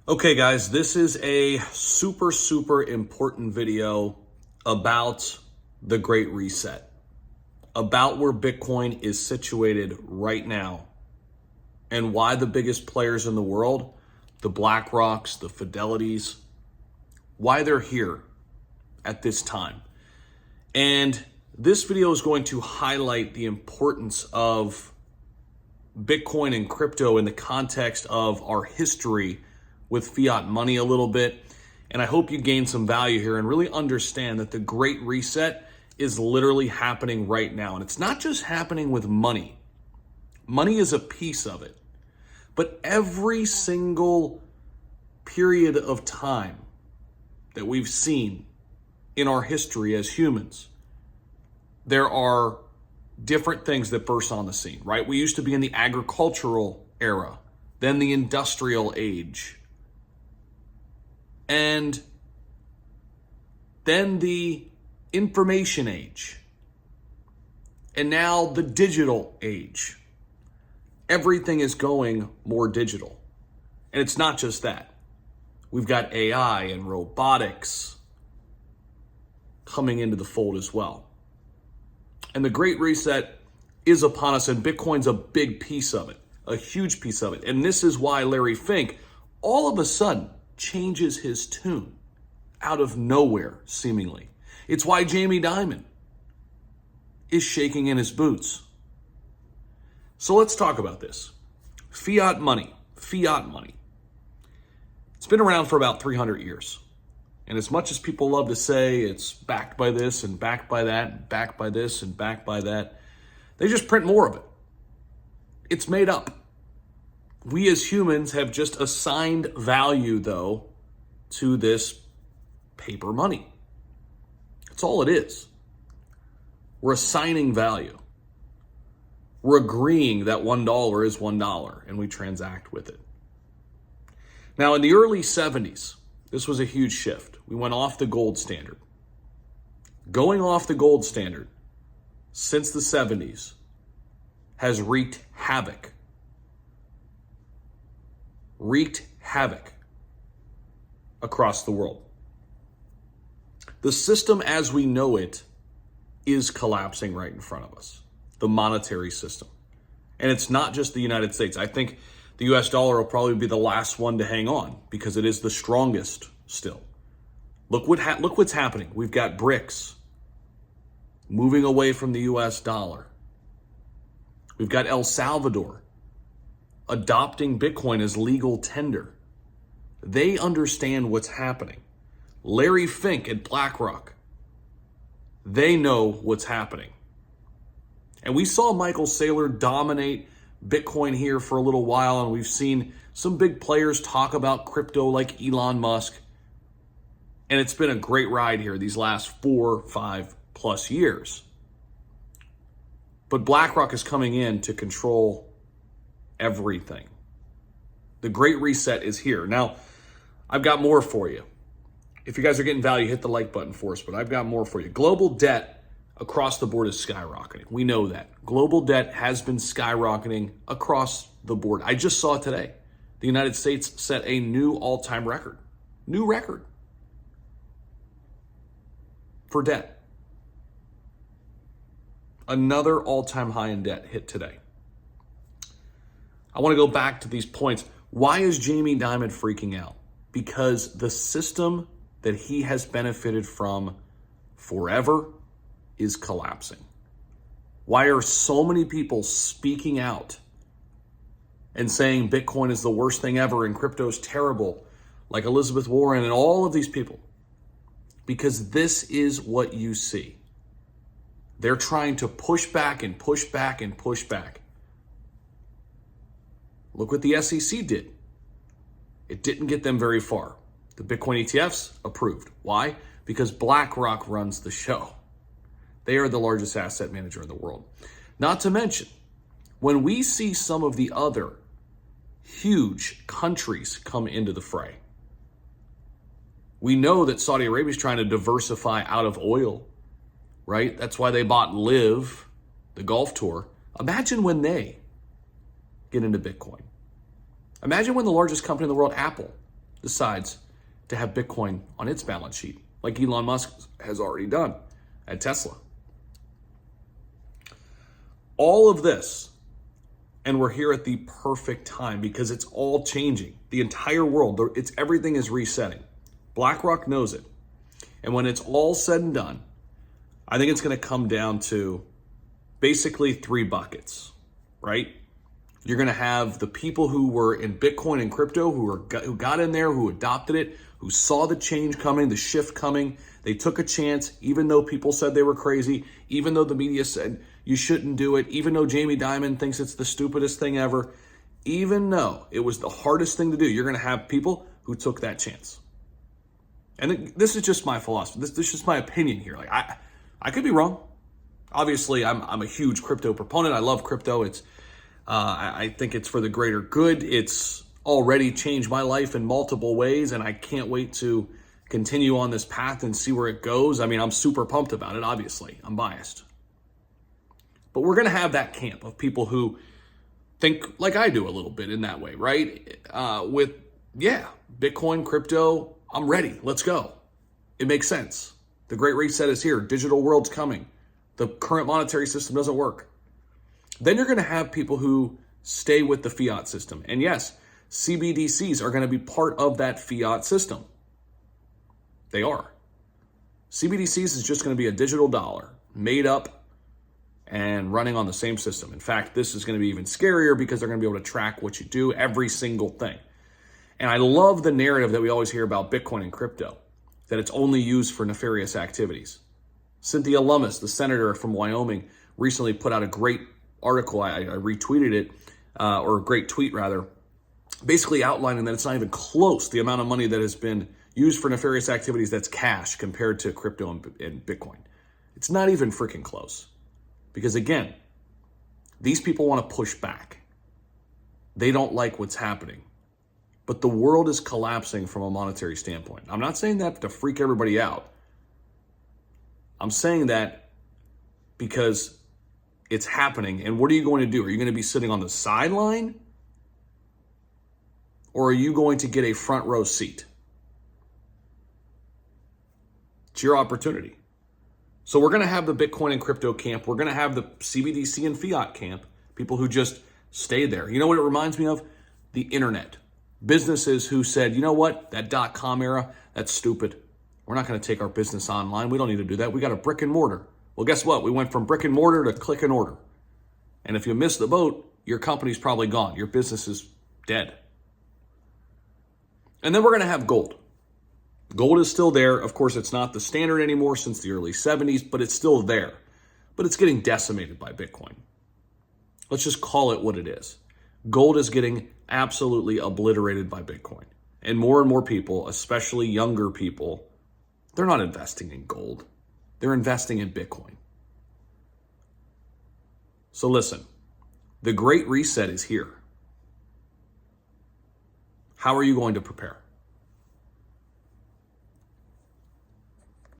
Okay, guys, this is a super important video about the Great Reset, about where Bitcoin is situated right now, and why the biggest players in the world, the BlackRocks, the Fidelities, why they're here at this time. And this video is going to highlight the importance of Bitcoin and crypto in the context of our history with fiat money a little bit. And I hope you gain some value here and really understand that the Great Reset is literally happening right now. And it's not just happening with money. Money is a piece of it. But every single period of time that we've seen in our history as humans, there are different things that burst on the scene, right? We used to be in the agricultural era, then the industrial age, and then the information age, and now the digital age. Everything is going more digital. And it's not just that. We've got AI and robotics coming into the fold as well. And the Great Reset is upon us, and Bitcoin's a big piece of it, a huge piece of it. And this is why Larry Fink all of a sudden changes his tune out of nowhere, seemingly. It's why Jamie Dimon is shaking in his boots. So let's talk about this. Fiat money. It's been around for about 300 years. And as much as people love to say it's backed by this and backed by that, and backed by this and backed by that, they just print more of it. It's made up. We as humans have just assigned value, though, to this paper money. That's all it is. We're assigning value. We're agreeing that $1 is $1, and we transact with it. Now, in the early 70s, this was a huge shift. We went off the gold standard. Going off the gold standard since the 70s has wreaked havoc across the world. The system as we know it is collapsing right in front of us, the monetary system. And it's not just the United States. I think the US dollar will probably be the last one to hang on because it is the strongest still. Look what's happening. We've got BRICS moving away from the US dollar. We've got El Salvador adopting Bitcoin as legal tender. They understand what's happening. Larry Fink at BlackRock, they know what's happening. And we saw Michael Saylor dominate Bitcoin here for a little while, and we've seen some big players talk about crypto like Elon Musk. And it's been a great ride here these last 4-5+ years. But BlackRock is coming in to control everything. The Great Reset is here. Now, I've got more for you. If you guys are getting value, hit the like button for us, but I've got more for you. Global debt across the board is skyrocketing. We know that. Global debt has been skyrocketing across the board. I just saw today, the United States set a new all-time record. New record for debt. Another all-time high in debt hit today. I want to go back to these points. Why is Jamie Dimon freaking out? Because the system that he has benefited from forever is collapsing. Why are so many people speaking out and saying Bitcoin is the worst thing ever and crypto is terrible, like Elizabeth Warren and all of these people? Because this is what you see. They're trying to push back and push back and push back. Look what the SEC did. It didn't get them very far. The Bitcoin ETFs approved. Why? Because BlackRock runs the show. They are the largest asset manager in the world. Not to mention, when we see some of the other huge countries come into the fray, we know that Saudi Arabia is trying to diversify out of oil, right? That's why they bought Live, the golf tour. Imagine when they get into Bitcoin. Imagine when the largest company in the world, Apple, decides to have Bitcoin on its balance sheet, like Elon Musk has already done at Tesla. All of this, and we're here at the perfect time because it's all changing. The entire world, everything is resetting. BlackRock knows it. And when it's all said and done, I think it's going to come down to basically three buckets, right? You're going to have the people who were in Bitcoin and crypto, who got in there, who adopted it, who saw the change coming, the shift coming. They took a chance, even though people said they were crazy, even though the media said you shouldn't do it, even though Jamie Dimon thinks it's the stupidest thing ever, even though it was the hardest thing to do. You're going to have people who took that chance. And this is just my philosophy. This is just my opinion here. Like I could be wrong. Obviously, I'm a huge crypto proponent. I love crypto. I think it's for the greater good. It's already changed my life in multiple ways, and I can't wait to continue on this path and see where it goes. I mean, I'm super pumped about it, obviously. I'm biased. But we're going to have that camp of people who think like I do a little bit in that way, right? Bitcoin, crypto, I'm ready. Let's go. It makes sense. The Great Reset is here. Digital world's coming. The current monetary system doesn't work. Then you're going to have people who stay with the fiat system. And yes, CBDCs are going to be part of that fiat system. They are. CBDCs is just going to be a digital dollar made up and running on the same system. In fact, this is going to be even scarier because they're going to be able to track what you do, every single thing. And I love the narrative that we always hear about Bitcoin and crypto, that it's only used for nefarious activities. Cynthia Lummis, the senator from Wyoming, recently put out a great article. I retweeted it, or a great tweet rather, basically outlining that it's not even close the amount of money that has been used for nefarious activities that's cash compared to crypto and Bitcoin. It's not even freaking close. Because again, these people want to push back. They don't like what's happening. But the world is collapsing from a monetary standpoint. I'm not saying that to freak everybody out. I'm saying that because it's happening. And what are you going to do? Are you going to be sitting on the sideline? Or are you going to get a front row seat? It's your opportunity. So we're going to have the Bitcoin and crypto camp. We're going to have the CBDC and fiat camp. People who just stay there. You know what it reminds me of? The internet. Businesses who said, you know what? That .com era, that's stupid. We're not going to take our business online. We don't need to do that. We got a brick and mortar. Well, guess what? We went from brick and mortar to click and order. And if you miss the boat, your company's probably gone. Your business is dead. And then we're going to have gold. Gold is still there. Of course, it's not the standard anymore since the early 70s, but it's still there. But it's getting decimated by Bitcoin. Let's just call it what it is. Gold is getting absolutely obliterated by Bitcoin. And more people, especially younger people, they're not investing in gold. They're investing in Bitcoin. So listen, the Great Reset is here. How are you going to prepare?